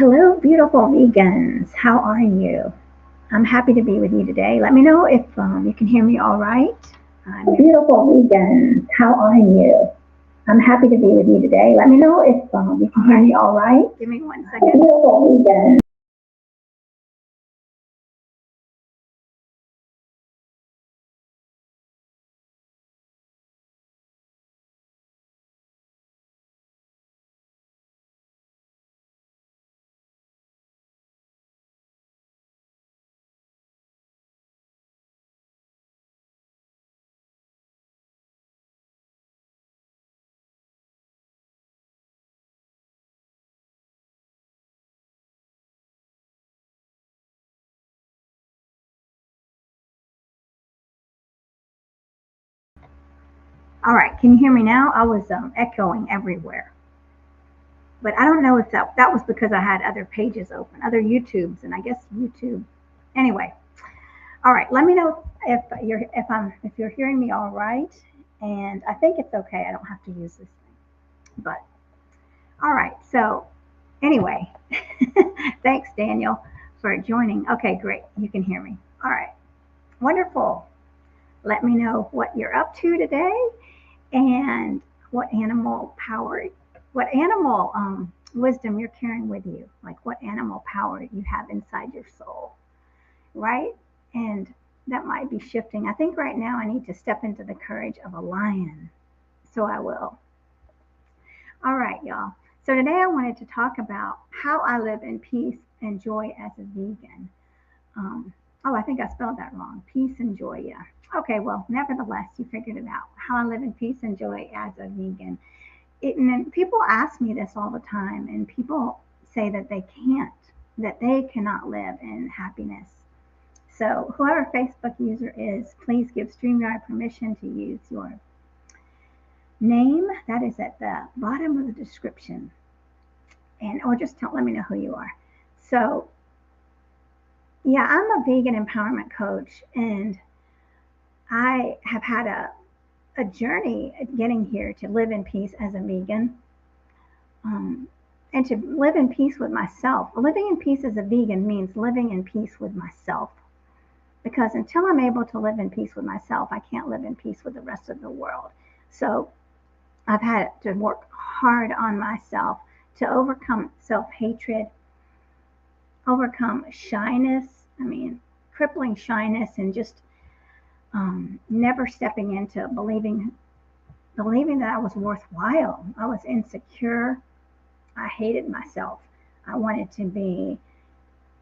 Hello, beautiful vegans. How are you? I'm happy to be with you today. Let me know if you can hear me all right. Beautiful vegans. How are you? I'm happy to be with you today. Let me know if you can hear me all right. Give me 1 second. Beautiful vegans. All right, can you hear me now? I was echoing everywhere. But I don't know if that was because I had other pages open, other YouTubes, and I guess YouTube. Anyway, all right. Let me know if you're hearing me all right, and I think it's okay. I don't have to use this thing, but all right. So anyway, thanks Daniel for joining. Okay, great. You can hear me. All right, wonderful. Let me know what you're up to today and what animal power, what animal wisdom you're carrying with you, like what animal power you have inside your soul, right? And that might be shifting. I think right now I need to step into the courage of a lion. So I will. All right, y'all. So today I wanted to talk about how I live in peace and joy as a vegan. Oh, I think I spelled that wrong. Peace and joy, yeah. Okay, well, nevertheless, you figured it out. How I live in peace and joy as a vegan. And people ask me this all the time, and people say that they can't, that they cannot live in happiness. So whoever Facebook user is, please give StreamYard permission to use your name. That is at the bottom of the description. Or just let me know who you are. So yeah, I'm a vegan empowerment coach, and I have had a journey getting here to live in peace as a vegan, and to live in peace with myself. Living in peace as a vegan means living in peace with myself. Because until I'm able to live in peace with myself, I can't live in peace with the rest of the world. So I've had to work hard on myself to overcome self-hatred, overcome shyness, crippling shyness, and just never stepping into believing that I was worthwhile. I was insecure. I hated myself. I wanted to be,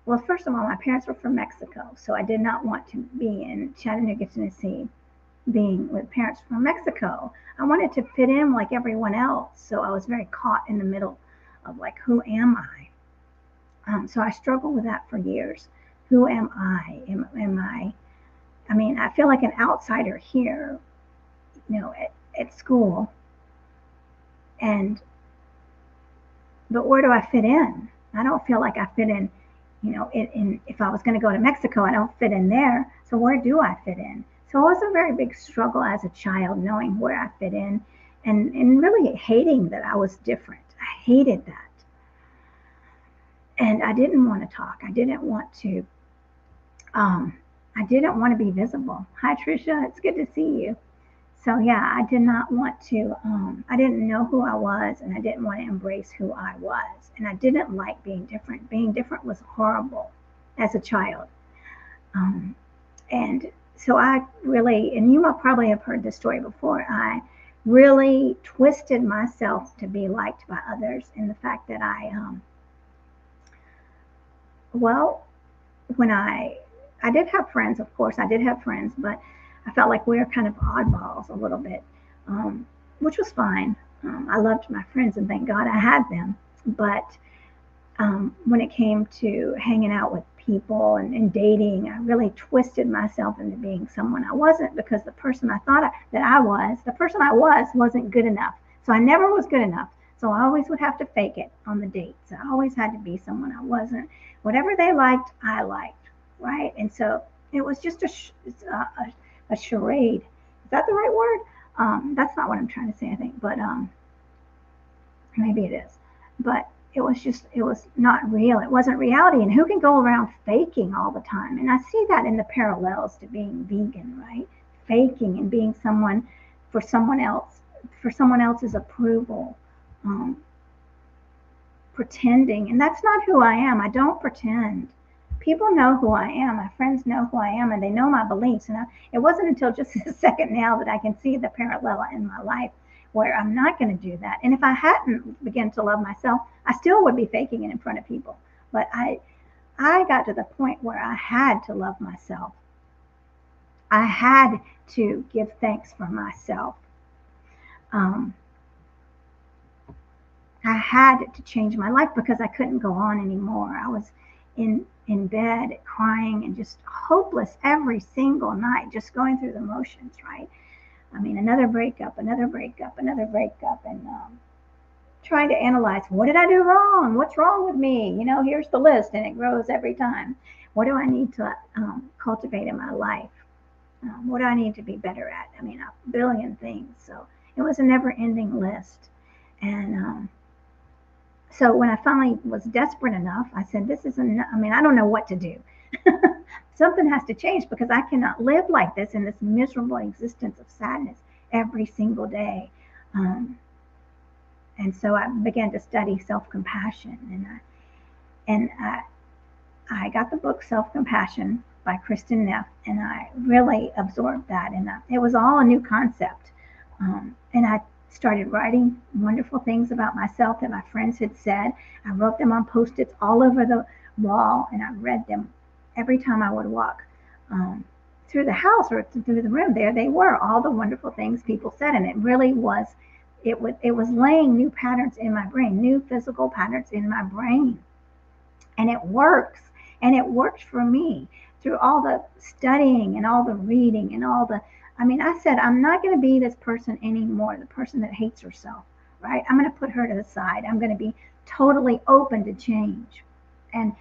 well, first of all, my parents were from Mexico, so I did not want to be in Chattanooga, Tennessee, being with parents from Mexico. I wanted to fit in like everyone else, so I was very caught in the middle of like, who am I? So I struggled with that for years. Who am I? Am I? I feel like an outsider here, at school, but where do I fit in? I don't feel like I fit in. If I was going to go to Mexico, I don't fit in there. So where do I fit in? So it was a very big struggle as a child, knowing where I fit in, and really hating that I was different. I hated that. And I didn't want to talk. I didn't want to be visible. Hi Trisha, it's good to see you. So yeah, I did not want to, I didn't know who I was, and I didn't want to embrace who I was. And I didn't like being different. Being different was horrible as a child. And so I really, and you probably have heard this story before, I really twisted myself to be liked by others. And the fact that well, when I did have friends, of course, I did have friends, but I felt like we were kind of oddballs a little bit, which was fine. I loved my friends, and thank God I had them. But when it came to hanging out with people and dating, I really twisted myself into being someone I wasn't, because the person I thought that I was, the person I was, wasn't good enough. So I never was good enough. So I always would have to fake it on the dates. I always had to be someone I wasn't. Whatever they liked, I liked, right? And so it was just a charade. Is that the right word? That's not what I'm trying to say, I think, but maybe it is. But it was not real. It wasn't reality. And who can go around faking all the time? And I see that in the parallels to being vegan, right? Faking and being someone for someone else, for someone else's approval, um, pretending. And that's not who I am. I don't pretend. People know who I am. My friends know who I am, and they know my beliefs. And it wasn't until just a second now that I can see the parallel in my life where I'm not going to do that. And if I hadn't begun to love myself, I still would be faking it in front of people. But I got to the point where I had to love myself. I had to give thanks for myself. Um, I had to change my life because I couldn't go on anymore. I was in bed crying and just hopeless every single night, just going through the motions, right? I mean, another breakup, another breakup, another breakup, and trying to analyze, what did I do wrong? What's wrong with me? You know, here's the list, and it grows every time. What do I need to cultivate in my life? What do I need to be better at? I mean, a billion things. So it was a never-ending list. And so when I finally was desperate enough, I said, this is enough. I mean, I don't know what to do. Something has to change because I cannot live like this in this miserable existence of sadness every single day. And so I began to study self-compassion, and I got the book Self-Compassion by Kristen Neff, and I really absorbed that, and it was all a new concept. And I started writing wonderful things about myself that my friends had said. I wrote them on Post-its all over the wall, and I read them every time I would walk through the house or through the room. There they were, all the wonderful things people said, and it really was. It was laying new patterns in my brain, new physical patterns in my brain, and it works. And it worked for me through all the studying and all the reading and all the. I mean, I said, I'm not going to be this person anymore, the person that hates herself, right? I'm going to put her to the side. I'm going to be totally open to change. And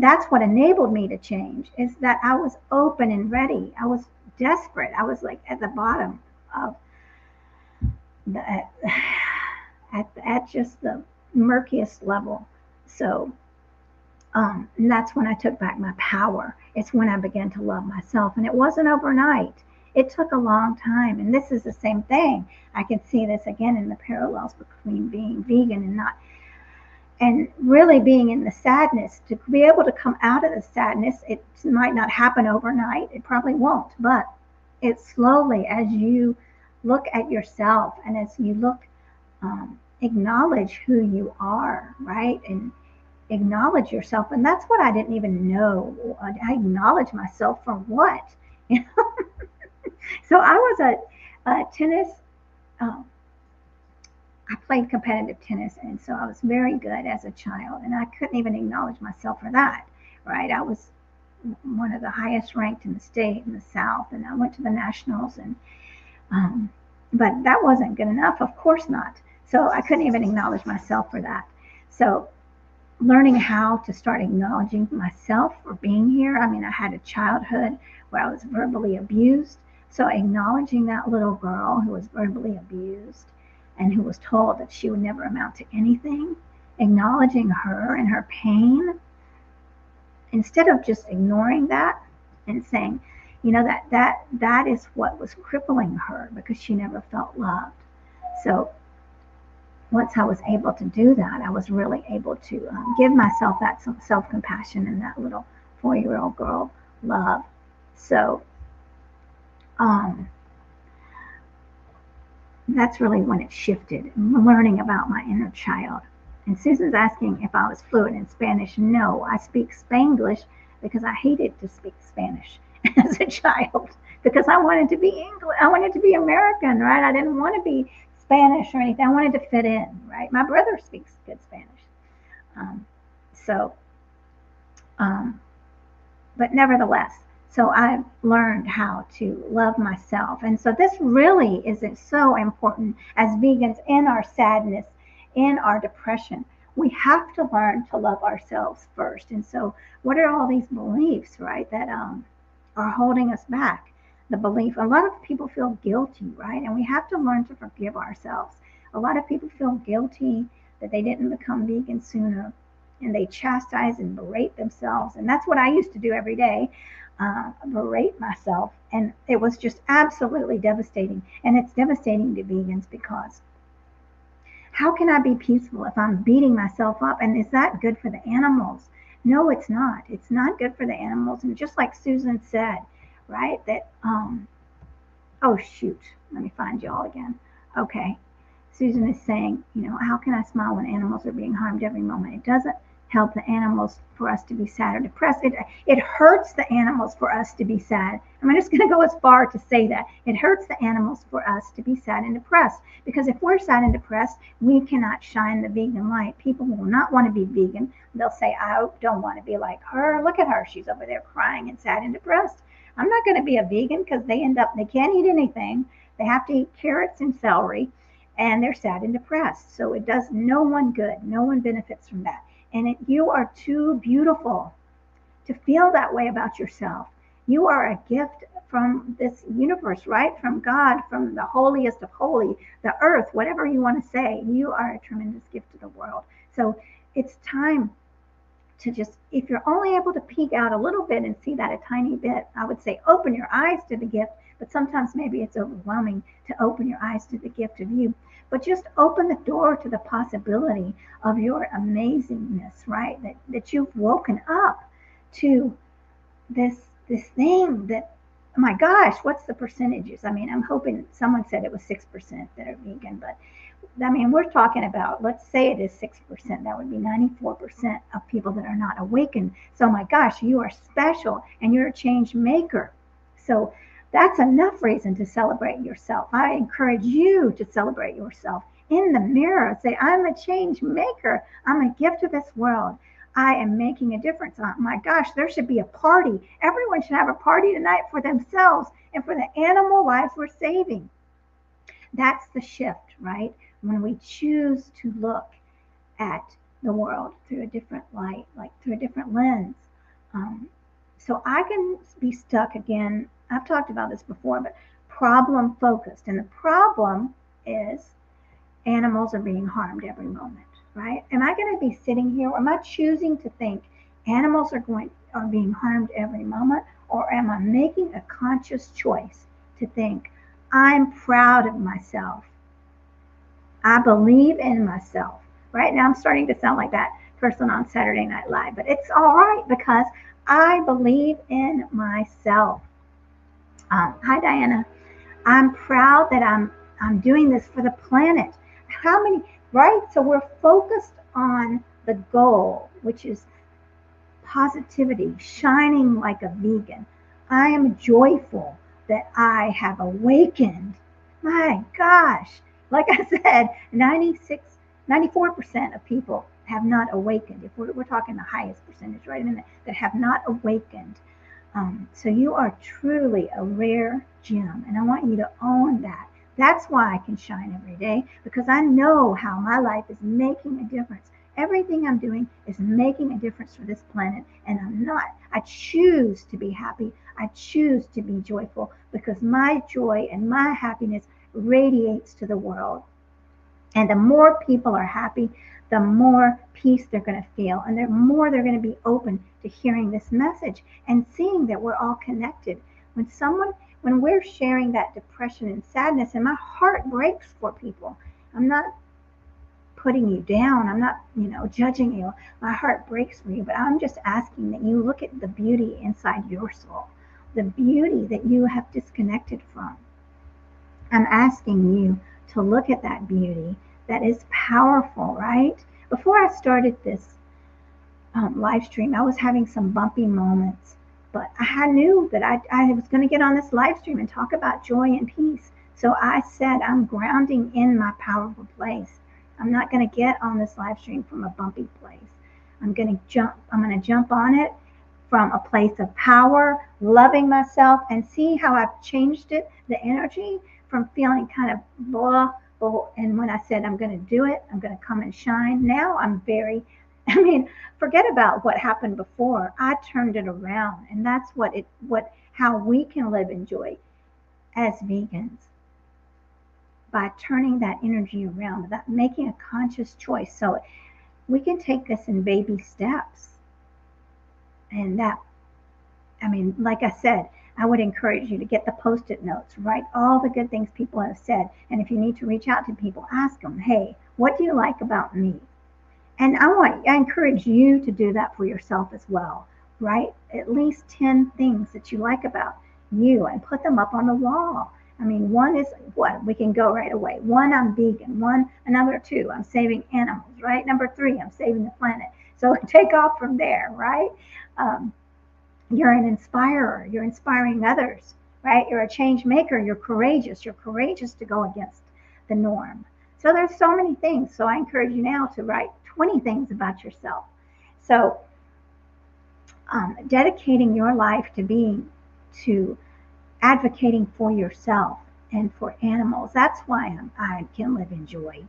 that's what enabled me to change, is that I was open and ready. I was desperate. I was like at the bottom of the, at just the murkiest level. So and that's when I took back my power. It's when I began to love myself. And it wasn't overnight. It took a long time. And this is the same thing. I can see this again in the parallels between being vegan and not, and really being in the sadness. To be able to come out of the sadness, it might not happen overnight. It probably won't. But it's slowly, as you look at yourself and as you look, acknowledge who you are, right? And acknowledge yourself. And that's what I didn't even know. I acknowledge myself for what? You know? So I was a tennis, um, I played competitive tennis, and so I was very good as a child, and I couldn't even acknowledge myself for that, right? I was one of the highest ranked in the state in the South, and I went to the nationals, and but that wasn't good enough, of course not. So I couldn't even acknowledge myself for that. So learning how to start acknowledging myself for being here. I mean, I had a childhood where I was verbally abused. So acknowledging that little girl who was verbally abused and who was told that she would never amount to anything, acknowledging her and her pain, instead of just ignoring that and saying, you know, that is what was crippling her because she never felt loved. So once I was able to do that, I was really able to give myself that self-compassion and that little 4-year-old girl love. So that's really when it shifted, learning about my inner child. And Susan's asking if I was fluent in Spanish. No, I speak Spanglish because I hated to speak Spanish as a child because I wanted to be English. I wanted to be American, right? I didn't want to be Spanish or anything. I wanted to fit in, right? My brother speaks good Spanish. So, but nevertheless, so I've learned how to love myself. And so this really is so important as vegans in our sadness, in our depression. We have to learn to love ourselves first. And so what are all these beliefs, right, that are holding us back? The belief, a lot of people feel guilty, right? And we have to learn to forgive ourselves. A lot of people feel guilty that they didn't become vegan sooner. And they chastise and berate themselves. And that's what I used to do every day, berate myself. And it was just absolutely devastating. And it's devastating to vegans because how can I be peaceful if I'm beating myself up? And is that good for the animals? No, it's not. It's not good for the animals. And just like Susan said, right, that, oh, shoot, let me find y'all again. Okay. Susan is saying, how can I smile when animals are being harmed every moment? It doesn't help the animals for us to be sad or depressed. It hurts the animals for us to be sad. I'm just going to go as far to say that. It hurts the animals for us to be sad and depressed. Because if we're sad and depressed, we cannot shine the vegan light. People will not want to be vegan. They'll say, I don't want to be like her. Look at her. She's over there crying and sad and depressed. I'm not going to be a vegan because they can't eat anything. They have to eat carrots and celery. And they're sad and depressed. So it does no one good. No one benefits from that. And you are too beautiful to feel that way about yourself. You are a gift from this universe, right? From God, from the holiest of holy, the earth, whatever you want to say. You are a tremendous gift to the world. So it's time to just, if you're only able to peek out a little bit and see that a tiny bit, I would say open your eyes to the gift. But sometimes maybe it's overwhelming to open your eyes to the gift of you. But just open the door to the possibility of your amazingness, right? That you've woken up to this thing that, oh my gosh, what's the percentages? I mean, I'm hoping someone said it was 6% that are vegan, but I mean, we're talking about, let's say it is 6%. That would be 94% of people that are not awakened. So my gosh, you are special and you're a change maker. So that's enough reason to celebrate yourself. I encourage you to celebrate yourself in the mirror. Say, I'm a change maker. I'm a gift to this world. I am making a difference. Oh my gosh, there should be a party. Everyone should have a party tonight for themselves and for the animal lives we're saving. That's the shift, right? When we choose to look at the world through a different light, like through a different lens. So I can be stuck again. I've talked about this before, but problem focused. And the problem is animals are being harmed every moment, right? Am I going to be sitting here, or am I choosing to think animals are being harmed every moment? Or am I making a conscious choice to think, I'm proud of myself. I believe in myself. Right now I'm starting to sound like that person on Saturday Night Live, but it's all right because I believe in myself. Hi, Diana. I'm proud that I'm doing this for the planet. How many, right? So we're focused on the goal, which is positivity, shining like a vegan. I am joyful that I have awakened. My gosh, like I said, 94% of people have not awakened. If we're talking the highest percentage, right? I mean, that have not awakened. So you are truly a rare gem, and I want you to own that. That's why I can shine every day, because I know how my life is making a difference. Everything I'm doing is making a difference for this planet, and I choose to be happy. I choose to be joyful because my joy and my happiness radiates to the world. And the more people are happy, the more peace they're going to feel, and the more they're going to be open to hearing this message and seeing that we're all connected. When we're sharing that depression and sadness, and my heart breaks for people. I'm not putting you down. I'm not, judging you. My heart breaks for you, but I'm just asking that you look at the beauty inside your soul, the beauty that you have disconnected from. I'm asking you to look at that beauty that is powerful, right? Before I started this live stream, I was having some bumpy moments, but I knew that I was going to get on this live stream and talk about joy and peace. So I said, I'm grounding in my powerful place. I'm not going to get on this live stream from a bumpy place. I'm going to jump on it from a place of power, loving myself, and see how I've changed it, the energy from feeling kind of blah. And when I said I'm going to do it, I'm going to come and shine. Now I'm forget about what happened before. I turned it around, and that's how we can live in joy as vegans, by turning that energy around, that making a conscious choice. So we can take this in baby steps. And that, I mean, like I said, I would encourage you to get the post-it notes, write all the good things people have said. And if you need to reach out to people, ask them, hey, what do you like about me? And I encourage you to do that for yourself as well. Write at least 10 things that you like about you and put them up on the wall. I mean, one is what? We can go right away. One, I'm vegan. One, another two, I'm saving animals, right? Number three, I'm saving the planet. So take off from there, right? Um, you're an inspirer. You're inspiring others, right? You're a change maker. You're courageous. You're courageous to go against the norm. So there's so many things. So I encourage you now to write 20 things about yourself. So dedicating your life to advocating for yourself and for animals. That's why I can live in joy,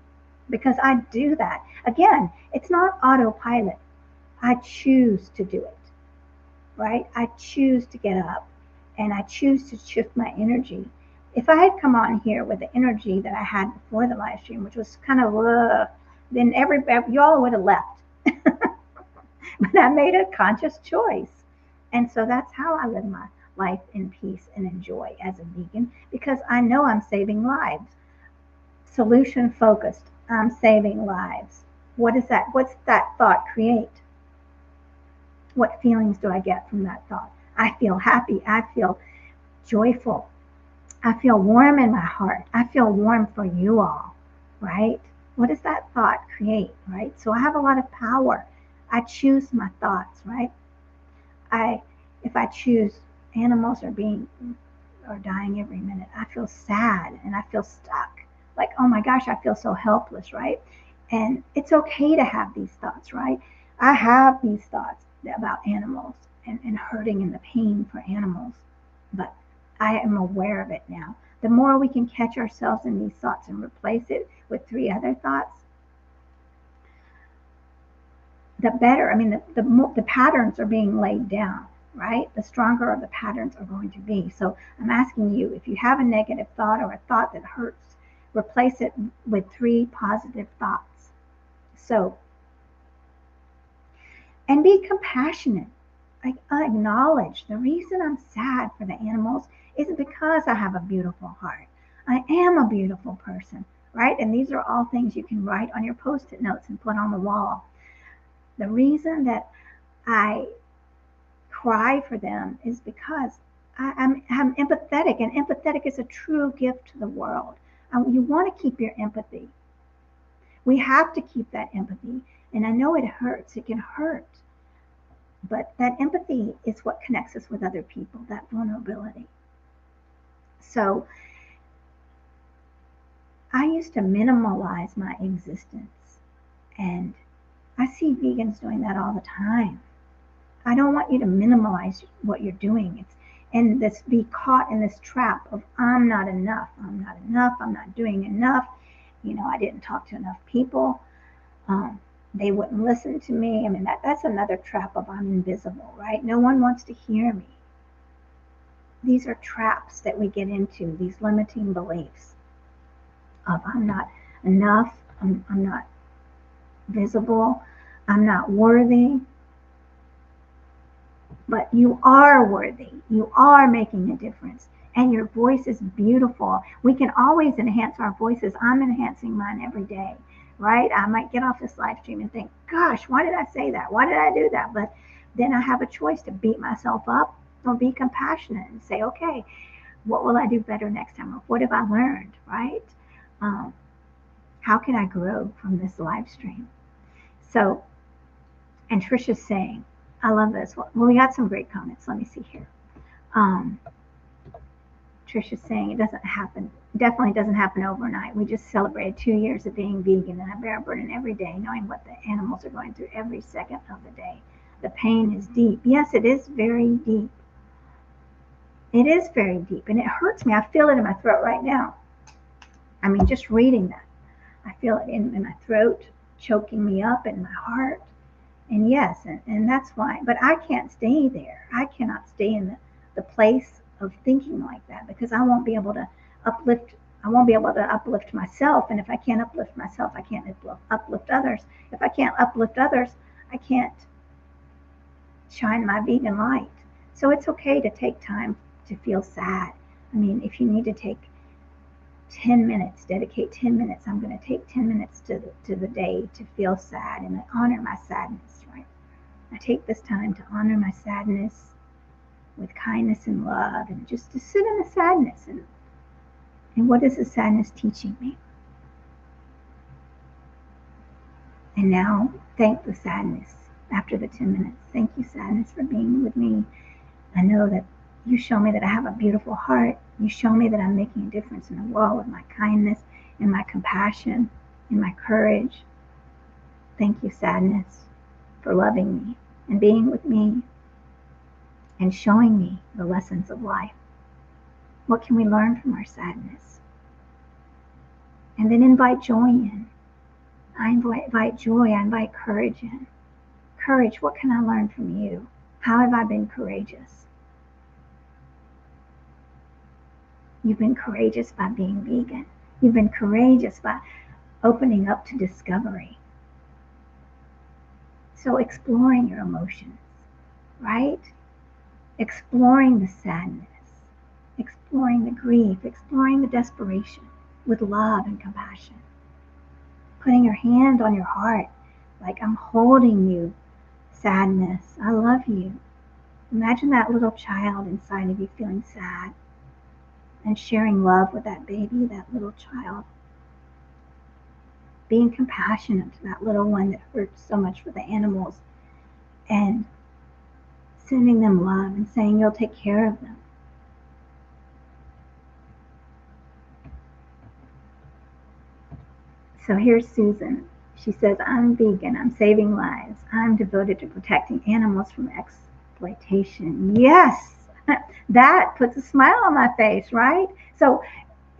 because I do that. Again, it's not autopilot. I choose to do it, right? I choose to get up and I choose to shift my energy. If I had come on here with the energy that I had before the live stream, which was kind of, then y'all would have left. But I made a conscious choice. And so that's how I live my life in peace and in joy as a vegan, because I know I'm saving lives. Solution focused. I'm saving lives. What is that? What's that thought create? What feelings do I get from that thought? I feel happy. I feel joyful. I feel warm in my heart. I feel warm for you all, right? What does that thought create, right? So I have a lot of power. I choose my thoughts, right? If I choose animals are dying every minute, I feel sad and I feel stuck. Like, oh my gosh, I feel so helpless, right? And it's okay to have these thoughts, right? I have these thoughts about animals and hurting and the pain for animals, but I am aware of it now. The more we can catch ourselves in these thoughts and replace it with 3 other thoughts, the better. I mean, the patterns are being laid down, right? The stronger the patterns are going to be. So I'm asking you, if you have a negative thought or a thought that hurts, replace it with 3 positive thoughts. So, and be compassionate. Like, acknowledge the reason I'm sad for the animals isn't because I have a beautiful heart. I am a beautiful person, right? And these are all things you can write on your post-it notes and put on the wall. The reason that I cry for them is because I'm empathetic, and empathetic is a true gift to the world. You want to keep your empathy. We have to keep that empathy. And I know it hurts. It can hurt. But that empathy is what connects us with other people, that vulnerability. So I used to minimalize my existence, and I see vegans doing that all the time. I don't want you to minimalize what you're doing. Be caught in this trap of I'm not enough, I'm not enough, I'm not doing enough. I didn't talk to enough people. They wouldn't listen to me. I mean, that's another trap of I'm invisible, right? No one wants to hear me. These are traps that we get into, these limiting beliefs of I'm not enough, I'm not visible, I'm not worthy. But you are worthy. You are making a difference. And your voice is beautiful. We can always enhance our voices. I'm enhancing mine every day, right? I might get off this live stream and think, gosh, why did I say that? Why did I do that? But then I have a choice to beat myself up or be compassionate and say, okay, what will I do better next time? Or what have I learned, right? How can I grow from this live stream? So, and Trisha's saying, I love this. Well, we got some great comments. Let me see here. Trisha's saying it doesn't happen. Definitely doesn't happen overnight. We just celebrated 2 years of being vegan, and I bear a burden every day, knowing what the animals are going through every second of the day. The pain is deep. Yes, it is very deep. It is very deep, and it hurts me. I feel it in my throat right now. I mean, just reading that, I feel it in my throat, choking me up in my heart. And yes, and that's why, but I can't stay there. I cannot stay in the place of thinking like that, because I won't be able to uplift I won't be able to uplift myself. And if I can't uplift myself, I can't uplift others. If I can't uplift others, I can't shine my vegan light. So it's okay to take time to feel sad. I mean, if you need to take 10 minutes, dedicate 10 minutes. I'm going to take 10 minutes to the day to feel sad and honor my sadness, right? I take this time to honor my sadness with kindness and love, and just to sit in the sadness. And what is the sadness teaching me? And now, thank the sadness after the 10 minutes. Thank you, sadness, for being with me. I know that you show me that I have a beautiful heart. You show me that I'm making a difference in the world with my kindness and my compassion and my courage. Thank you, sadness, for loving me and being with me and showing me the lessons of life. What can we learn from our sadness? And then invite joy in. I invite joy, I invite courage in. Courage, what can I learn from you? How have I been courageous? You've been courageous by being vegan. You've been courageous by opening up to discovery. So exploring your emotions, right? Exploring the sadness, exploring the grief, exploring the desperation with love and compassion. Putting your hand on your heart, like I'm holding you, sadness. I love you. Imagine that little child inside of you feeling sad and sharing love with that baby, that little child. Being compassionate to that little one that hurts so much for the animals, and sending them love and saying you'll take care of them. So here's Susan. She says, I'm vegan, I'm saving lives, I'm devoted to protecting animals from exploitation. Yes, that puts a smile on my face, right? So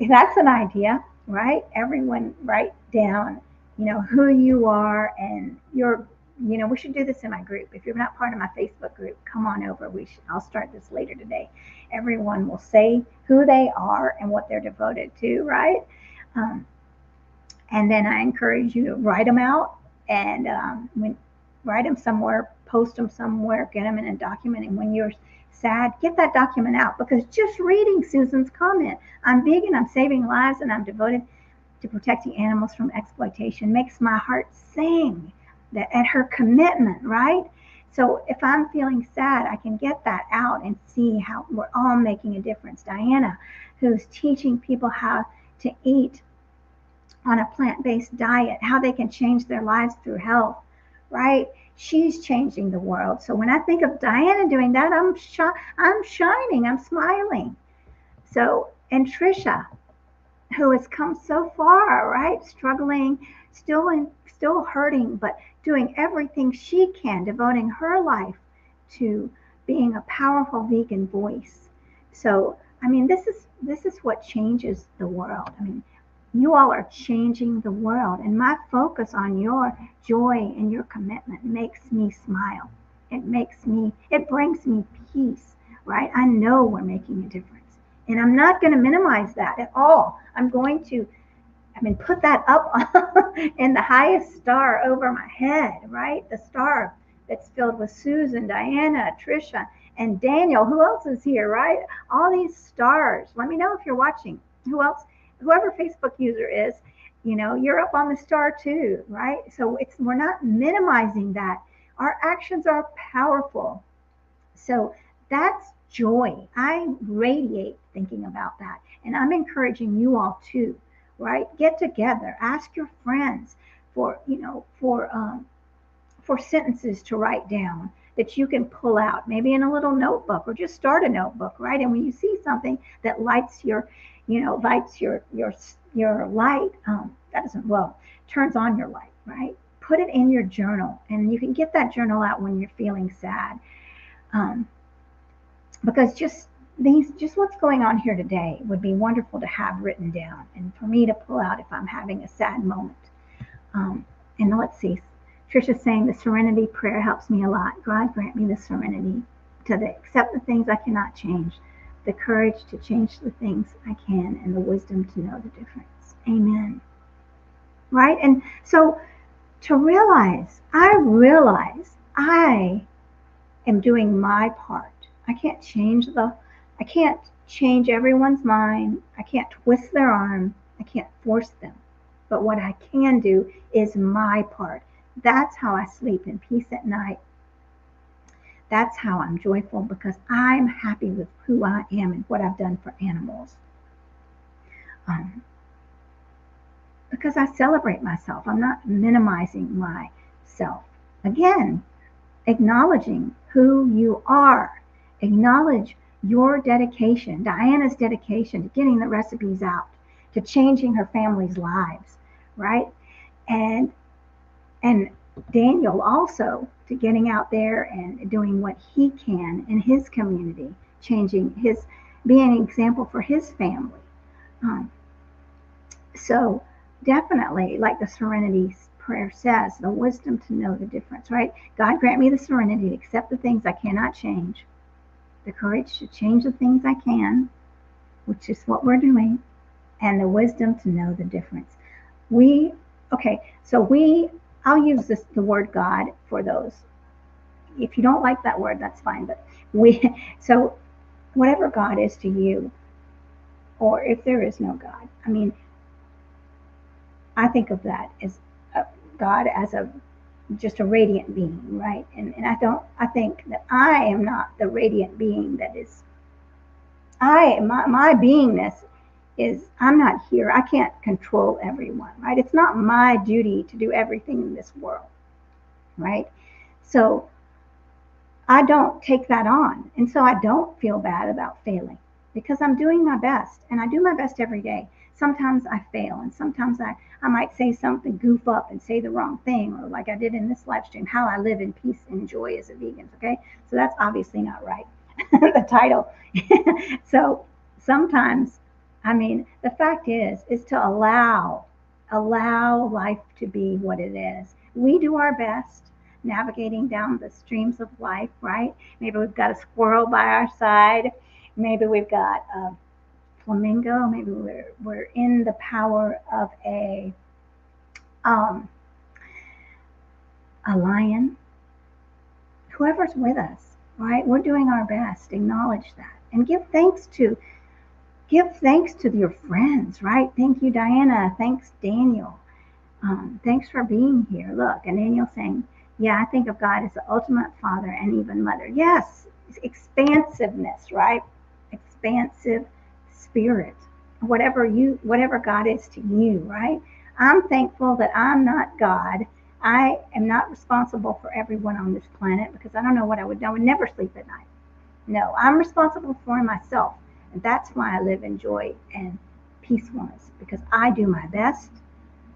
that's an idea, right? Everyone write down, who you are, and we should do this in my group. If you're not part of my Facebook group, come on over. I'll start this later today. Everyone will say who they are and what they're devoted to, right? And then I encourage you to write them out and write them somewhere, post them somewhere, get them in a document. And when you're sad, get that document out, because just reading Susan's comment, I'm vegan, I'm saving lives, and I'm devoted to protecting animals from exploitation, makes my heart sing that at her commitment, right? So if I'm feeling sad, I can get that out and see how we're all making a difference. Diana, who's teaching people how to eat on a plant-based diet, how they can change their lives through health, right? She's changing the world. So when I think of Diana doing that, I'm shining, I'm smiling. So, and Trisha, who has come so far, right? Struggling, still hurting, but doing everything she can, devoting her life to being a powerful vegan voice. So, I mean, this is what changes the world. I mean, you all are changing the world, and my focus on your joy and your commitment makes me smile. It brings me peace, right? I know we're making a difference, and I'm not going to minimize that at all. I'm going to, put that up in the highest star over my head, right? The star that's filled with Susan, Diana, Trisha, and Daniel. Who else is here, right? All these stars. Let me know if you're watching. Who else? Whoever Facebook user is, you're up on the star too, right? So we're not minimizing that. Our actions are powerful. So that's joy. I radiate thinking about that. And I'm encouraging you all too, right? Get together, ask your friends for sentences to write down that you can pull out, maybe in a little notebook, or just start a notebook, right? And when you see something that lights your light, turns on your light, right? Put it in your journal, and you can get that journal out when you're feeling sad. Because just what's going on here today would be wonderful to have written down, and for me to pull out if I'm having a sad moment. And let's see, Trisha's saying the serenity prayer helps me a lot. God grant me the serenity to accept the things I cannot change, the courage to change the things I can, and the wisdom to know the difference. Amen. Right? And so to realize, I am doing my part. I can't change everyone's mind. I can't twist their arm. I can't force them. But what I can do is my part. That's how I sleep in peace at night. That's how I'm joyful, because I'm happy with who I am and what I've done for animals. Because I celebrate myself. I'm not minimizing myself. Again, acknowledging who you are. Acknowledge your dedication, Diana's dedication to getting the recipes out, to changing her family's lives, right? And Daniel also to getting out there and doing what he can in his community, being an example for his family. So definitely, like the serenity prayer says, the wisdom to know the difference, right? God grant me the serenity to accept the things I cannot change, the courage to change the things I can, which is what we're doing, and the wisdom to know the difference. I'll use the word God for those. If you don't like that word, that's fine. But so whatever God is to you, or if there is no God, I mean, I think of that as God as just a radiant being, right? And I think that I am not the radiant being that is. My beingness is, I'm not here. I can't control everyone, right? It's not my duty to do everything in this world, right? So I don't take that on. And so I don't feel bad about failing, because I'm doing my best, and I do my best every day. Sometimes I fail, and sometimes I might say something, goof up and say the wrong thing, or like I did in this live stream, how I live in peace and joy as a vegan, okay? So that's obviously not right, the title. So sometimes, I mean, the fact is to allow life to be what it is. We do our best navigating down the streams of life, right? Maybe we've got a squirrel by our side. Maybe we've got a flamingo. Maybe we're in the power of a lion. Whoever's with us, right? We're doing our best. Acknowledge that, and give thanks to your friends, right? Thank you, Diana. Thanks, Daniel. Thanks for being here. Look, and Daniel saying, yeah, I think of God as the ultimate father and even mother. Yes, expansiveness, right? Expansive spirit. Whatever God is to you, right? I'm thankful that I'm not God. I am not responsible for everyone on this planet, because I don't know what I would do. I would never sleep at night. No, I'm responsible for myself. And that's why I live in joy and peacefulness, because I do my best.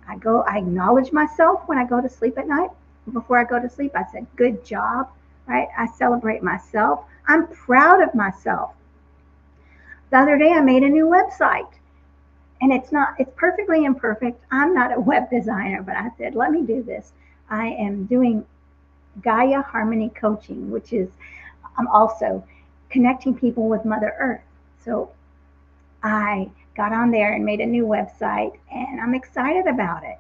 I acknowledge myself when I go to sleep at night. Before I go to sleep, I said, good job, right? I celebrate myself. I'm proud of myself. The other day, I made a new website, and it's perfectly imperfect. I'm not a web designer, but I said, let me do this. I am doing Gaia Harmony Coaching, which is, I'm also connecting people with Mother Earth. So I got on there and made a new website, and I'm excited about it.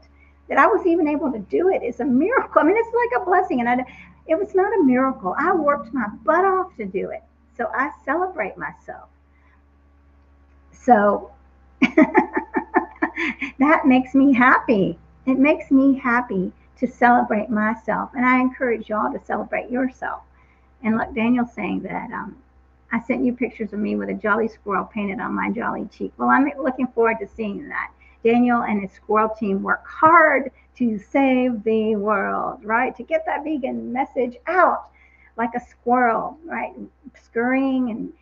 That I was even able to do it is a miracle. I mean, it's like a blessing, and it was not a miracle. I worked my butt off to do it. So I celebrate myself. So that makes me happy. It makes me happy to celebrate myself, and I encourage y'all to celebrate yourself. And look, Daniel's saying that I sent you pictures of me with a jolly squirrel painted on my jolly cheek. Well, I'm looking forward to seeing that. Daniel and his squirrel team work hard to save the world, right? To get that vegan message out like a squirrel, right? Scurrying and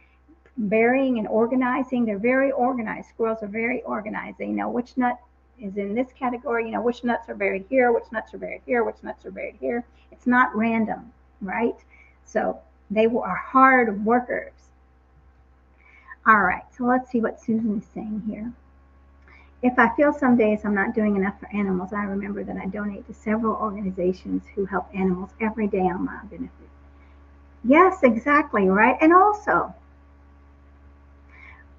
burying and organizing. They're very organized. Squirrels are very organized. They know which nut is in this category, you know, which nuts are buried here, which nuts are buried here, which nuts are buried here. It's not random, right? So they are hard workers. All right, so let's see what Susan is saying here. If I feel some days I'm not doing enough for animals, I remember that I donate to several organizations who help animals every day on my benefit. Yes, exactly, right? And also,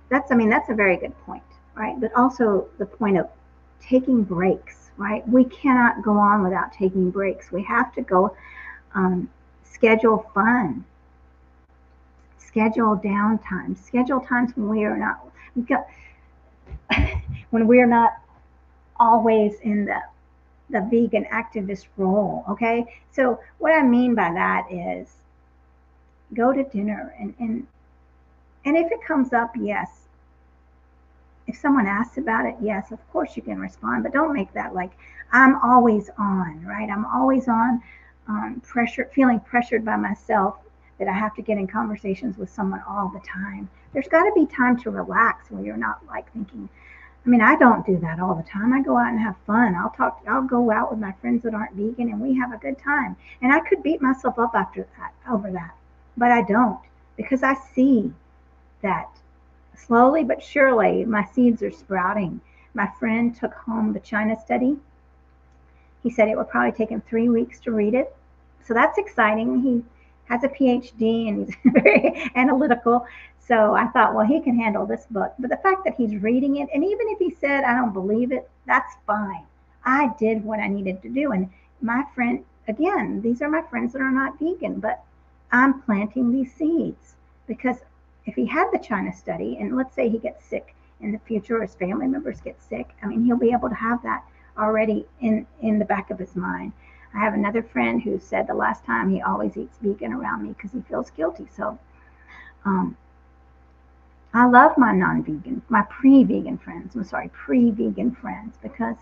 that's, I mean, that's a very good point, right? But also the point of taking breaks, right? We cannot go on without taking breaks. We have to go schedule fun, schedule downtime, schedule times when we are not when we are not always in the vegan activist role. Okay, so what I mean by that is go to dinner and if it comes up, yes. If someone asks about it, yes, of course you can respond, but don't make that like I'm always on, right? I'm always on, feeling pressured by myself that I have to get in conversations with someone all the time. There's got to be time to relax where you're not like thinking. I mean, I don't do that all the time. I go out and have fun. I'll go out with my friends that aren't vegan and we have a good time. And I could beat myself up after that over that, but I don't because I see that slowly but surely my seeds are sprouting. My friend took home the China study. He said it would probably take him 3 weeks to read it. So that's exciting. He has a PhD and he's very analytical. So I thought, well, he can handle this book. But the fact that he's reading it, and even if he said, I don't believe it, that's fine. I did what I needed to do. And my friend, again, these are my friends that are not vegan, but I'm planting these seeds because if he had the China study, and let's say he gets sick in the future or his family members get sick, I mean, he'll be able to have that already in the back of his mind. I have another friend who said the last time he always eats vegan around me because he feels guilty. So I love my non-vegan, my pre-vegan friends. I'm sorry, pre-vegan friends because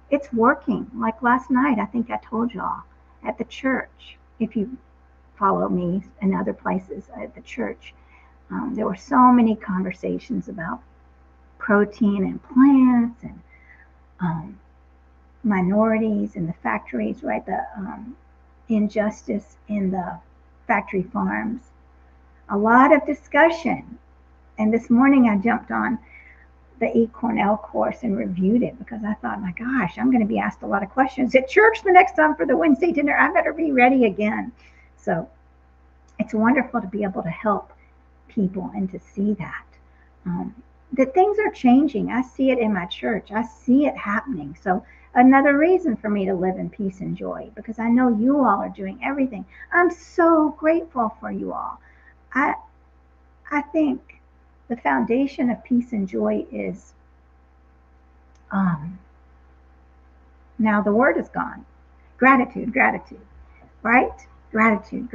it's working. Like last night, I think I told y'all at the church, if you follow me in other places at the church, there were so many conversations about protein and plants and minorities in the factories, right? The injustice in the factory farms. A lot of discussion. And this morning I jumped on the eCornell course and reviewed it because I thought, my gosh, I'm going to be asked a lot of questions at church the next time for the Wednesday dinner. I better be ready again. So it's wonderful to be able to help people and to see that things are changing. I see it in my church. I see it happening. So another reason for me to live in peace and joy because I know you all are doing everything. I'm so grateful for you all. I think the foundation of peace and joy is now the word is gone. Gratitude, right? Gratitude.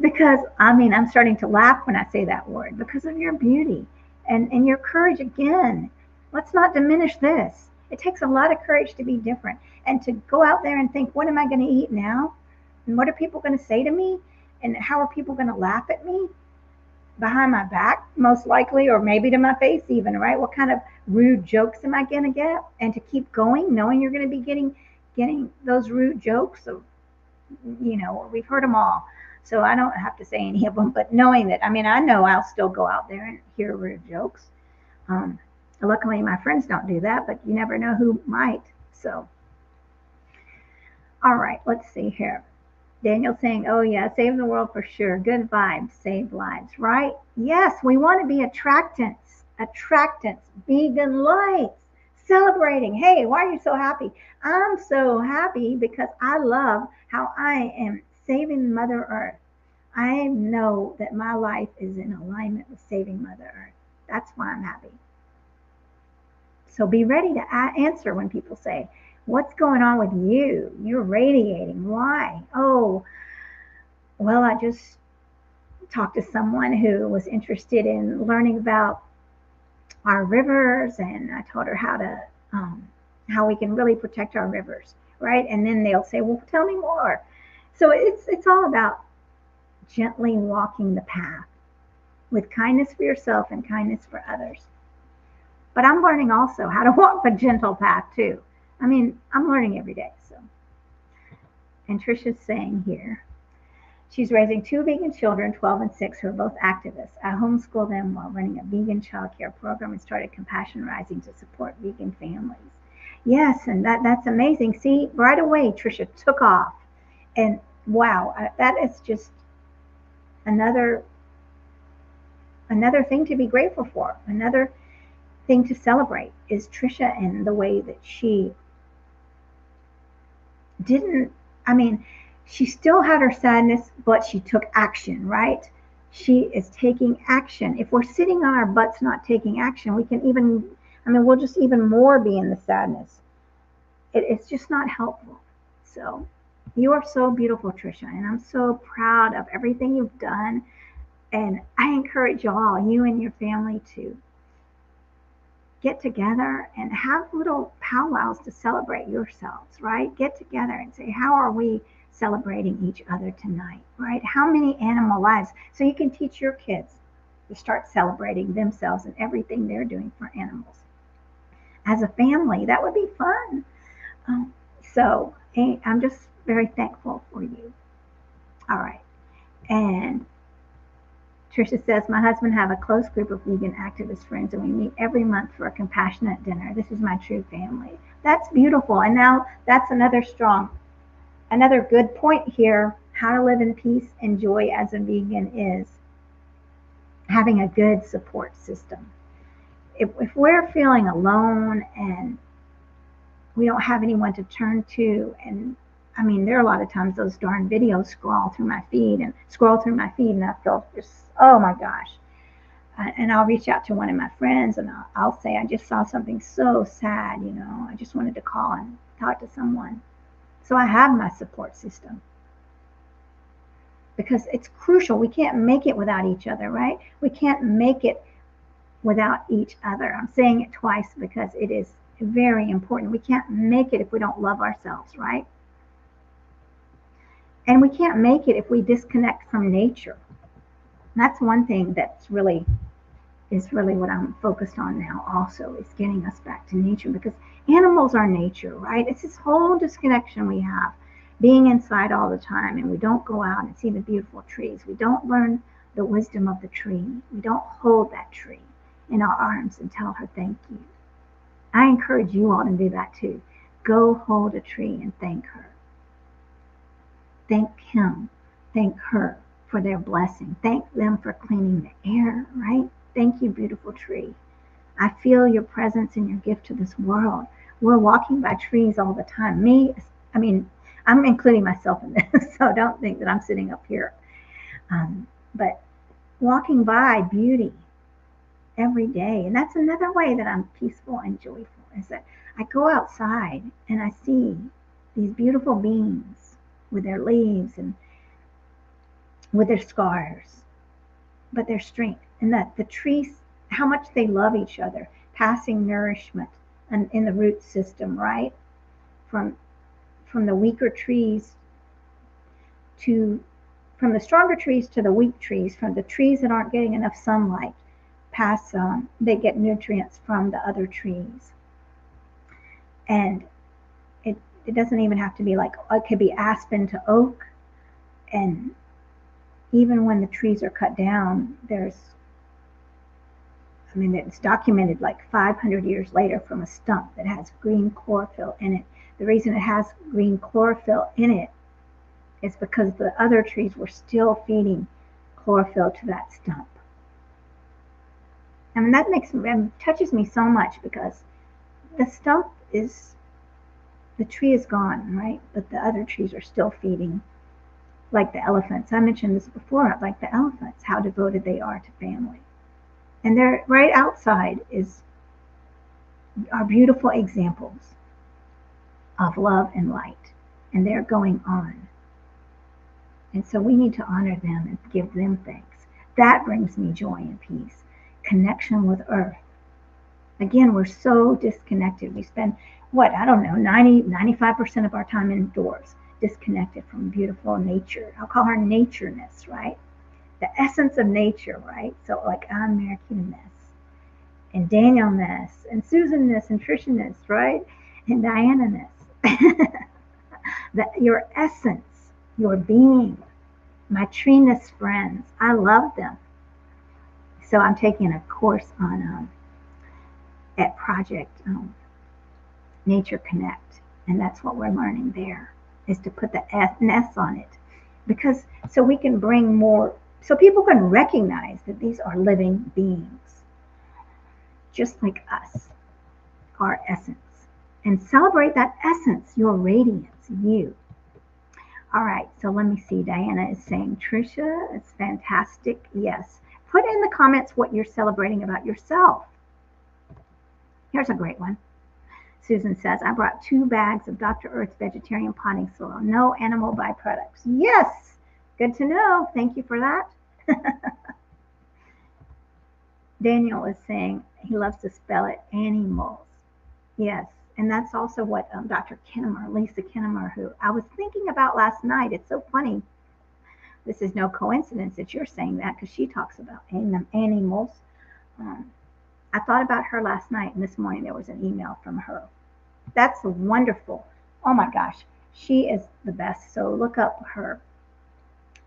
Because I mean, I'm starting to laugh when I say that word because of your beauty and your courage again. Let's not diminish this. It takes a lot of courage to be different and to go out there and think, what am I going to eat now? And what are people going to say to me? And how are people going to laugh at me? Behind my back, most likely, or maybe to my face even, right? What kind of rude jokes am I going to get? And to keep going, knowing you're going to be getting those rude jokes. So, we've heard them all. So I don't have to say any of them, but knowing that, I mean, I know I'll still go out there and hear rude jokes. Luckily, my friends don't do that, but you never know who might. So, all right, let's see here. Daniel saying, oh yeah, save the world for sure. Good vibes, save lives, right? Yes, we want to be attractants, vegan lights, celebrating. Hey, why are you so happy? I'm so happy because I love how I am saving Mother Earth. I know that my life is in alignment with saving Mother Earth. That's why I'm happy. So be ready to answer when people say, what's going on with you? You're radiating. Why? Oh, well, I just talked to someone who was interested in learning about our rivers, and I told her how we can really protect our rivers, right? And then they'll say, well, tell me more. So it's all about gently walking the path with kindness for yourself and kindness for others. But I'm learning also how to walk the gentle path too. I mean, I'm learning every day. So, and Trisha's saying here, she's raising 2 vegan children, 12 and 6, who are both activists. I homeschool them while running a vegan childcare program and started Compassion Rising to support vegan families. Yes, and that's amazing. See, right away, Trisha took off. And wow, that is just another another thing to be grateful for, another thing to celebrate is Trisha and the way that she didn't, I mean, she still had her sadness, but she took action, right? She is taking action. If we're sitting on our butts not taking action, we can even, I mean, we'll just even more be in the sadness. It's just not helpful. So you are so beautiful, Trisha, and I'm so proud of everything you've done. And I encourage y'all, you and your family, to get together and have little powwows to celebrate yourselves, right? Get together and say, how are we celebrating each other tonight, right? How many animal lives? So you can teach your kids to start celebrating themselves and everything they're doing for animals. As a family, that would be fun. So I'm just very thankful for you. All right. And Tricia says, my husband have a close group of vegan activist friends, and we meet every month for a compassionate dinner. This is my true family. That's beautiful. And now that's another good point here. How to live in peace and joy as a vegan is having a good support system. If we're feeling alone and we don't have anyone to turn to, and I mean, there are a lot of times those darn videos scroll through my feed, and I feel just, oh my gosh. And I'll reach out to one of my friends and I'll say, I just saw something so sad, I just wanted to call and talk to someone. So I have my support system because it's crucial. We can't make it without each other, right? We can't make it without each other. I'm saying it twice because it is very important. We can't make it if we don't love ourselves, right? And we can't make it if we disconnect from nature. And that's one thing that's really what I'm focused on now also, is getting us back to nature, because animals are nature, right? It's this whole disconnection we have, being inside all the time, and we don't go out and see the beautiful trees. We don't learn the wisdom of the tree. We don't hold that tree in our arms and tell her thank you. I encourage you all to do that too. Go hold a tree and thank her. Thank him, thank her for their blessing. Thank them for cleaning the air, right? Thank you, beautiful tree. I feel your presence and your gift to this world. We're walking by trees all the time. I'm including myself in this, so don't think that I'm sitting up here. But walking by beauty every day. And that's another way that I'm peaceful and joyful, is that I go outside and I see these beautiful beings with their leaves and with their scars, but their strength, and that the trees, how much they love each other, passing nourishment and in the root system, right? From the weaker trees from the stronger trees to the weak trees, from the trees that aren't getting enough sunlight, they get nutrients from the other trees. And it doesn't even have to be like, it could be aspen to oak. And even when the trees are cut down, it's documented like 500 years later from a stump that has green chlorophyll in it. The reason it has green chlorophyll in it is because the other trees were still feeding chlorophyll to that stump. And that touches me so much, because the tree is gone, right? But the other trees are still feeding, like the elephants. I mentioned this before, like the elephants, how devoted they are to family. And they're right outside are beautiful examples of love and light. And they're going on. And so we need to honor them and give them thanks. That brings me joy and peace. Connection with earth. Again, we're so disconnected. We spend, 95% of our time indoors, disconnected from beautiful nature. I'll call her natureness, right? The essence of nature, right? So like, I'm Mariquita-ness, and Daniel-ness, and Susan-ness, and Tricia-ness, right? And Diana-ness. Your essence, your being, my treeness friends, I love them. So I'm taking a course on at Project Nature Connect, and that's what we're learning there, is to put the S on it, because so we can bring more so people can recognize that these are living beings, just like us, our essence, and celebrate that essence, your radiance, you. All right, so let me see. Diana is saying, Trisha, it's fantastic. Yes. Put in the comments what you're celebrating about yourself. Here's a great one. Susan says, I brought 2 bags of Dr. Earth's vegetarian potting soil. No animal byproducts. Yes. Good to know. Thank you for that. Daniel is saying he loves to spell it animals. Yes. And that's also what Dr. Kinnemer, Lisa Kinnemer, who I was thinking about last night. It's so funny. This is no coincidence that you're saying that because she talks about animals. I thought about her last night, and this morning there was an email from her. That's wonderful. Oh my gosh, she is the best. So look up her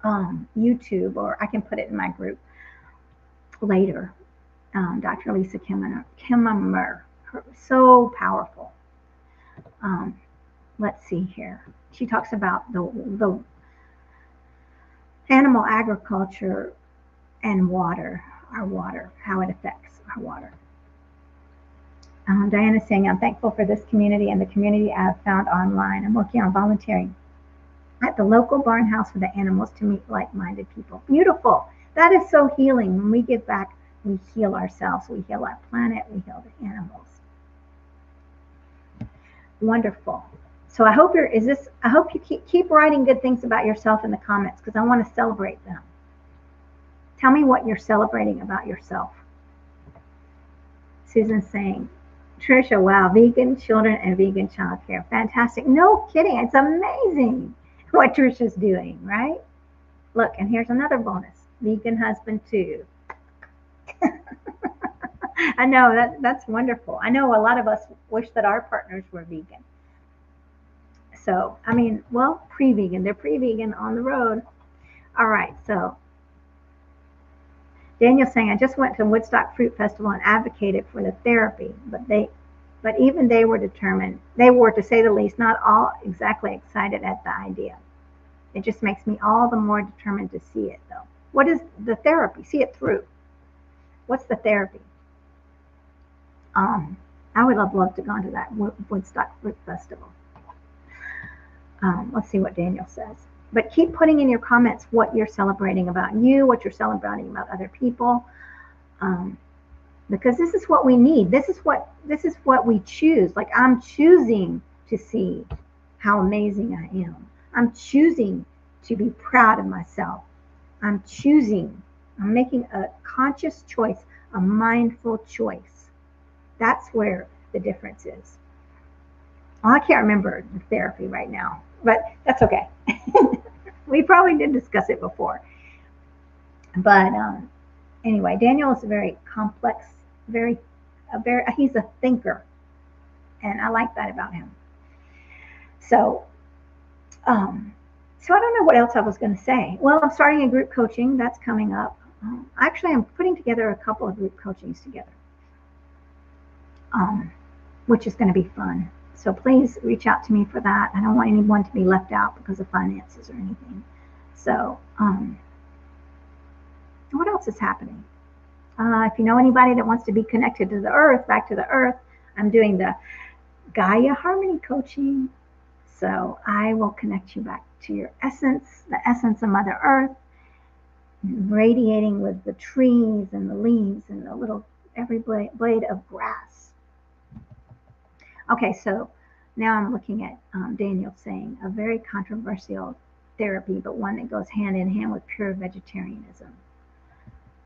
YouTube, or I can put it in my group later. Dr. Lisa Kimmerer. So powerful. Let's see here. She talks about the animal agriculture and water, our water, how it affects our water. Diana's saying, I'm thankful for this community and the community I've found online. I'm working on volunteering at the local barn house for the animals to meet like-minded people. Beautiful. That is so healing. When we give back, we heal ourselves. We heal our planet. We heal the animals. Wonderful. So I hope you keep writing good things about yourself in the comments because I want to celebrate them. Tell me what you're celebrating about yourself. Susan's saying, Trisha, wow, vegan children and vegan childcare. Fantastic. No kidding. It's amazing what Trisha's doing, right? Look, and here's another bonus. Vegan husband too. I know that's wonderful. I know a lot of us wish that our partners were vegan. So, I mean, well, pre-vegan. They're pre-vegan on the road. All right, so Daniel's saying, I just went to Woodstock Fruit Festival and advocated for the therapy, but even they were determined. They were, to say the least, not all exactly excited at the idea. It just makes me all the more determined to see it, though. What is the therapy? See it through. What's the therapy? I would have loved to go to that Woodstock Fruit Festival. Let's see what Daniel says. But keep putting in your comments what you're celebrating about you, what you're celebrating about other people, because this is what we need. This is what we choose. Like, I'm choosing to see how amazing I am. I'm choosing to be proud of myself. I'm making a conscious choice, a mindful choice. That's where the difference is. Well, I can't remember the therapy right now, but that's okay. We probably did discuss it before. But anyway, Daniel is a very complex, he's a thinker, and I like that about him. So, so I don't know what else I was going to say. Well, I'm starting a group coaching. That's coming up. Actually, I'm putting together a couple of group coachings together, which is going to be fun. So please reach out to me for that. I don't want anyone to be left out because of finances or anything. So, what else is happening? If you know anybody that wants to be connected to the earth, back to the earth, I'm doing the Gaia Harmony coaching. So I will connect you back to your essence, the essence of Mother Earth, radiating with the trees and the leaves and the little, every blade of grass. Okay, so now I'm looking at Daniel saying a very controversial therapy, but one that goes hand in hand with pure vegetarianism.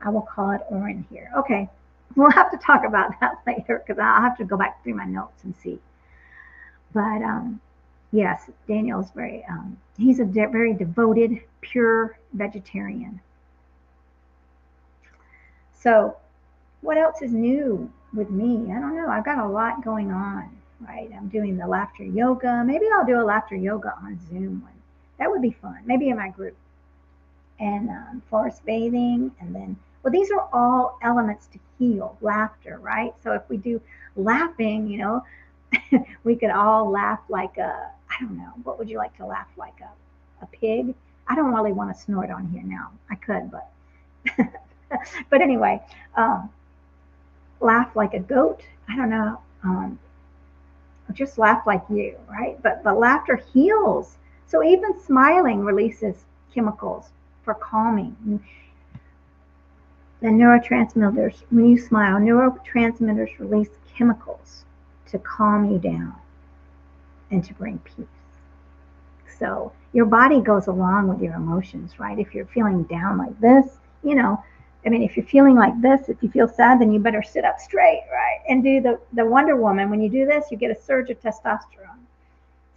I will call it Orin here. Okay, we'll have to talk about that later because I'll have to go back through my notes and see. But yes, Daniel's he's a very devoted, pure vegetarian. So what else is new with me? I don't know. I've got a lot going on, right? I'm doing the laughter yoga. Maybe I'll do a laughter yoga on Zoom one. That would be fun. Maybe in my group. And forest bathing. And then, well, these are all elements to heal. Laughter, right? So if we do laughing, you know, we could all laugh like I don't know, what would you like to laugh like? A pig? I don't really want to snort on here now. I could, but But anyway, um, laugh like a goat. I don't know. Just laugh like you, right? But laughter heals. So even smiling releases chemicals for calming. The neurotransmitters, when you smile, neurotransmitters release chemicals to calm you down and to bring peace. So your body goes along with your emotions, right? If you're feeling down like this, I mean, if you're feeling like this, if you feel sad, then you better sit up straight, right? And do the Wonder Woman. When you do this, you get a surge of testosterone.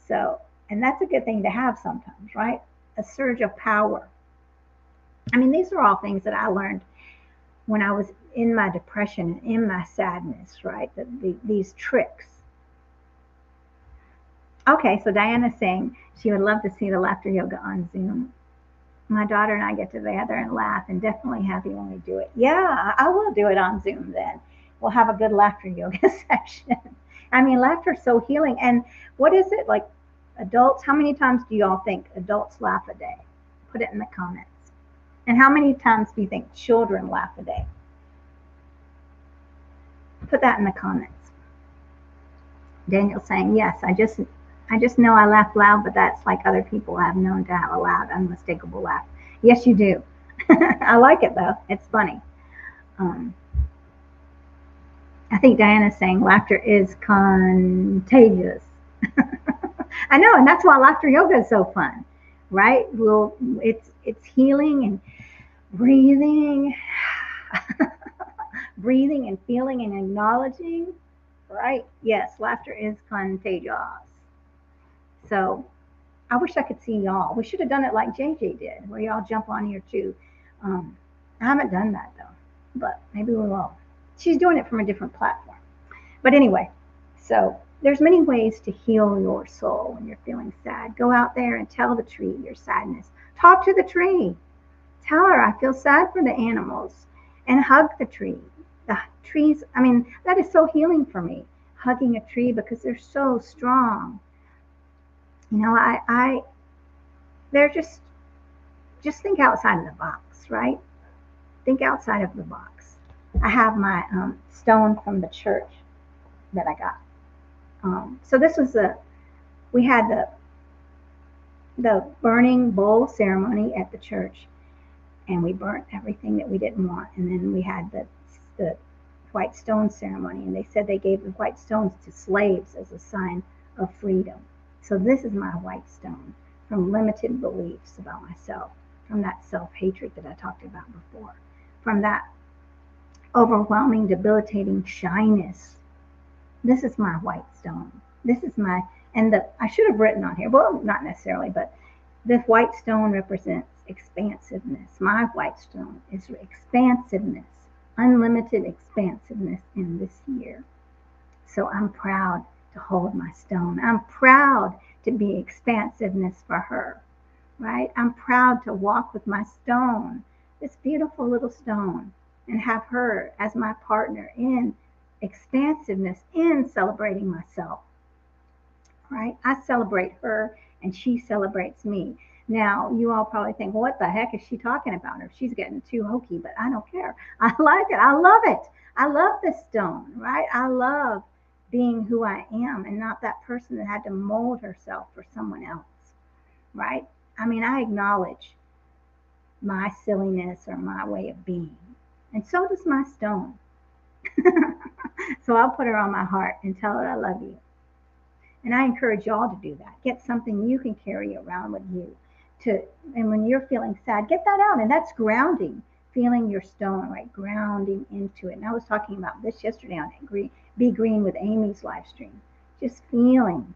So, and that's a good thing to have sometimes, right? A surge of power. I mean, these are all things that I learned when I was in my depression and in my sadness, right? These tricks. Okay, so Diana's saying she would love to see the laughter yoga on Zoom. My daughter and I get together and laugh, and definitely happy when we do it. Yeah, I will do it on Zoom then. We'll have a good laughter yoga session. I mean, laughter is so healing. And what is it like adults? How many times do you all think adults laugh a day? Put it in the comments. And how many times do you think children laugh a day? Put that in the comments. Daniel's saying, yes, I just know I laugh loud, but that's like other people have known to have a loud, unmistakable laugh. Yes, you do. I like it though. It's funny. I think Diana's saying laughter is contagious. I know, and that's why laughter yoga is so fun, right? Well, it's healing and breathing, breathing and feeling and acknowledging, right? Yes, laughter is contagious. So I wish I could see y'all. We should have done it like JJ did, where y'all jump on here too. I haven't done that though, but maybe we will. She's doing it from a different platform. But anyway, so there's many ways to heal your soul when you're feeling sad. Go out there and tell the tree your sadness. Talk to the tree. Tell her, I feel sad for the animals, and hug the tree. The trees, I mean, that is so healing for me, hugging a tree, because they're so strong. They're just think outside of the box, right? Think outside of the box. I have my stone from the church that I got. So this was we had the burning bowl ceremony at the church, and we burnt everything that we didn't want. And then we had the white stone ceremony, and they said they gave the white stones to slaves as a sign of freedom. So this is my white stone from limited beliefs about myself, from that self-hatred that I talked about before, from that overwhelming, debilitating shyness. This is my white stone. This is my, I should have written on here, well, not necessarily, but this white stone represents expansiveness. My white stone is expansiveness, unlimited expansiveness in this year. So I'm proud to hold my stone. I'm proud to be expansiveness for her, right? I'm proud to walk with my stone, this beautiful little stone, and have her as my partner in expansiveness, in celebrating myself, right? I celebrate her and she celebrates me. Now, you all probably think, well, what the heck is she talking about? Or she's getting too hokey, but I don't care. I like it. I love it. I love this stone, right? I love being who I am and not that person that had to mold herself for someone else, right? I mean, I acknowledge my silliness or my way of being, and so does my stone. So I'll put her on my heart and tell her I love you. And I encourage y'all to do that. Get something you can carry around with you. And when you're feeling sad, get that out. And that's grounding, feeling your stone, right? Grounding into it. And I was talking about this yesterday on Be Green with Amy's live stream. Just feeling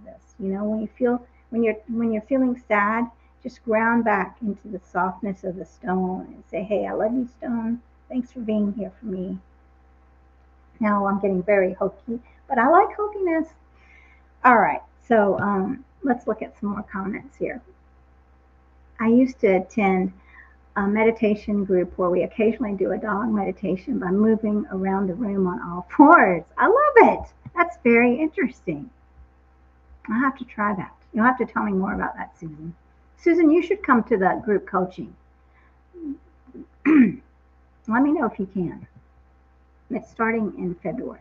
this. When you're feeling sad, just ground back into the softness of the stone and say, hey, I love you, stone. Thanks for being here for me. Now I'm getting very hokey, but I like hokiness. All right, so let's look at some more comments here. I used to attend a meditation group where we occasionally do a dog meditation by moving around the room on all fours. I love it. That's very interesting. I'll have to try that. You'll have to tell me more about that, Susan. Susan, you should come to the group coaching. Let me know if you can. It's starting in February.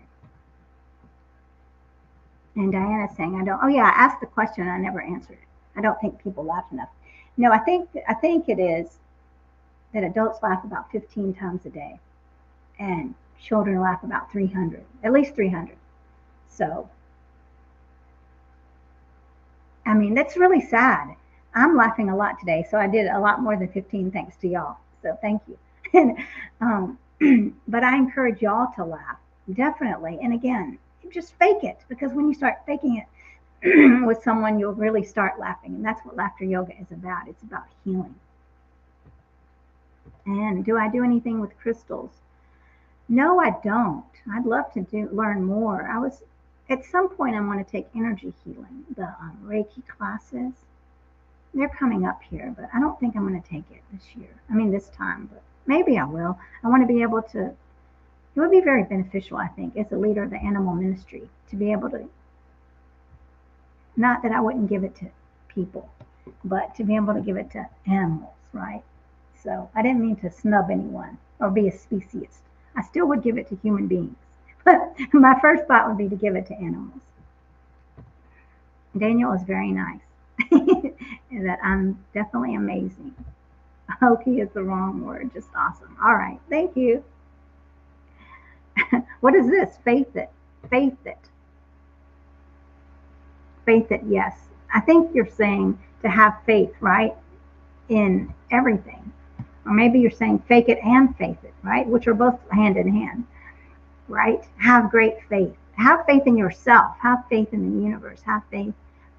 And Diana's saying, I don't. Oh yeah, I asked the question and I never answered it. I don't think people laugh enough. No, I think it is that adults laugh about 15 times a day, and children laugh about 300, at least 300. So, I mean, that's really sad. I'm laughing a lot today, so I did a lot more than 15 thanks to y'all. So thank you. And but I encourage y'all to laugh, definitely. And again, just fake it, because when you start faking it with someone, you'll really start laughing. And that's what laughter yoga is about. It's about healing. And do I do anything with crystals? No, I don't. I'd love to learn more. I was at some point I want to take energy healing, the Reiki classes. They're coming up here, but I don't think I'm going to take it this year. I mean, this time, but maybe I will. I want to be able to. It would be very beneficial, I think, as a leader of the animal ministry, to be able to. Not that I wouldn't give it to people, but to be able to give it to animals, right? So I didn't mean to snub anyone or be a speciesist. I still would give it to human beings. But my first thought would be to give it to animals. Daniel is very nice. That I'm definitely amazing. Okay is the wrong word, just awesome. All right, thank you. What is this? Faith it. Faith it. Faith it, yes. I think you're saying to have faith, right? In everything. Or maybe you're saying fake it and faith it, right? Which are both hand in hand, right? Have great faith. Have faith in yourself. Have faith in the universe. Have faith.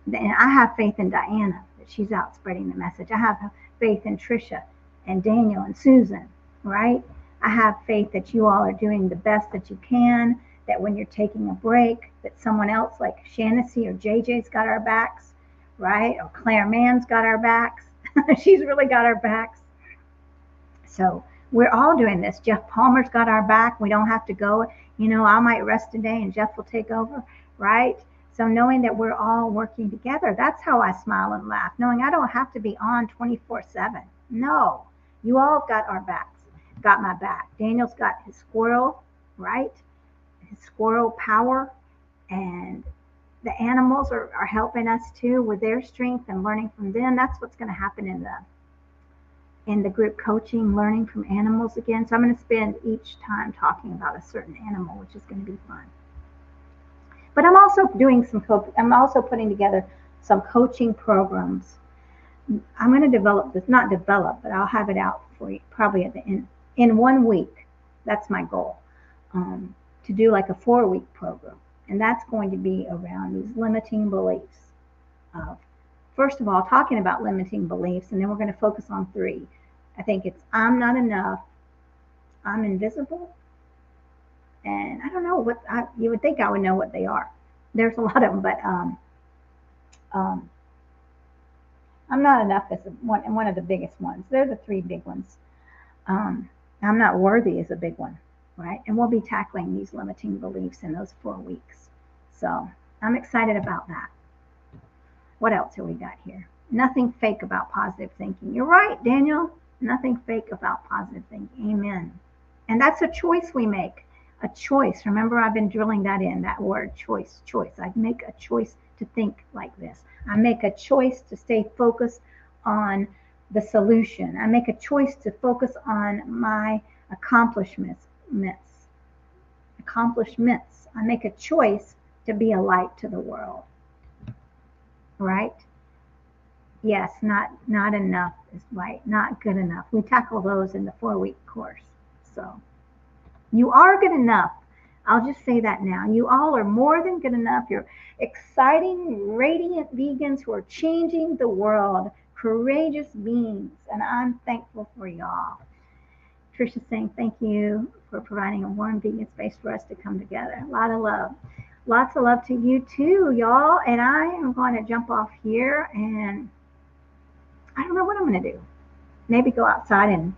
And I have faith in Diana, that she's out spreading the message. I have faith in Trisha and Daniel and Susan, right? I have faith that you all are doing the best that you can, that when you're taking a break, that someone else like Shanacy or JJ's got our backs, right? Or Claire Mann's got our backs. She's really got our backs. So we're all doing this. Jeff Palmer's got our back. We don't have to go. I might rest today and Jeff will take over, right? So knowing that we're all working together, that's how I smile and laugh, knowing I don't have to be on 24/7. No, you all got our backs, got my back. Daniel's got his squirrel, right? His squirrel power, and the animals are helping us too with their strength and learning from them. That's what's going to happen in the group coaching, learning from animals again. So I'm going to spend each time talking about a certain animal, which is going to be fun. But I'm also I'm also putting together some coaching programs. I'm going to develop this, not develop, but I'll have it out for you probably at the end, in 1 week. That's my goal, to do like a 4-week program. And that's going to be around these limiting beliefs. First of all, talking about limiting beliefs, and then we're going to focus on 3. I think it's I'm not enough, I'm invisible, and I don't know what you would think I would know what they are. There's a lot of them, but I'm not enough is one of the biggest ones. They're the 3 big ones. I'm not worthy is a big one, right? And we'll be tackling these limiting beliefs in those 4 weeks. So I'm excited about that. What else have we got here? Nothing fake about positive thinking. You're right, Daniel. Nothing fake about positive thinking. Amen. And that's a choice we make. A choice. Remember, I've been drilling that in, that word choice. I make a choice to think like this. I make a choice to stay focused on the solution. I make a choice to focus on my accomplishments. I make a choice to be a light to the world. Right? Yes, not enough is right. Not good enough. We tackle those in the 4-week course. So you are good enough. I'll just say that now. You all are more than good enough. You're exciting, radiant vegans who are changing the world, courageous beings, and I'm thankful for y'all. Trisha's saying thank you for providing a warm vegan space for us to come together. A lot of love. Lots of love to you too, y'all. And I am going to jump off here, and I don't know what I'm going to do. Maybe go outside and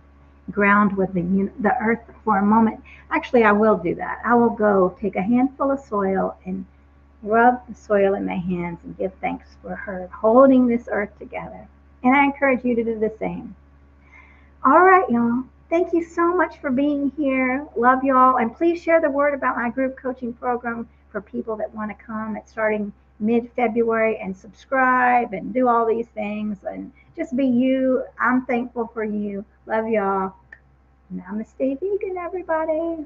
ground with the earth for a moment. Actually, I will do that. I will go take a handful of soil and rub the soil in my hands and give thanks for her holding this earth together. And I encourage you to do the same. All right, y'all. Thank you so much for being here. Love y'all. And please share the word about my group coaching program for people that want to come. It's starting mid-February, and subscribe and do all these things and just be you. I'm thankful for you. Love y'all. Namaste vegan, everybody.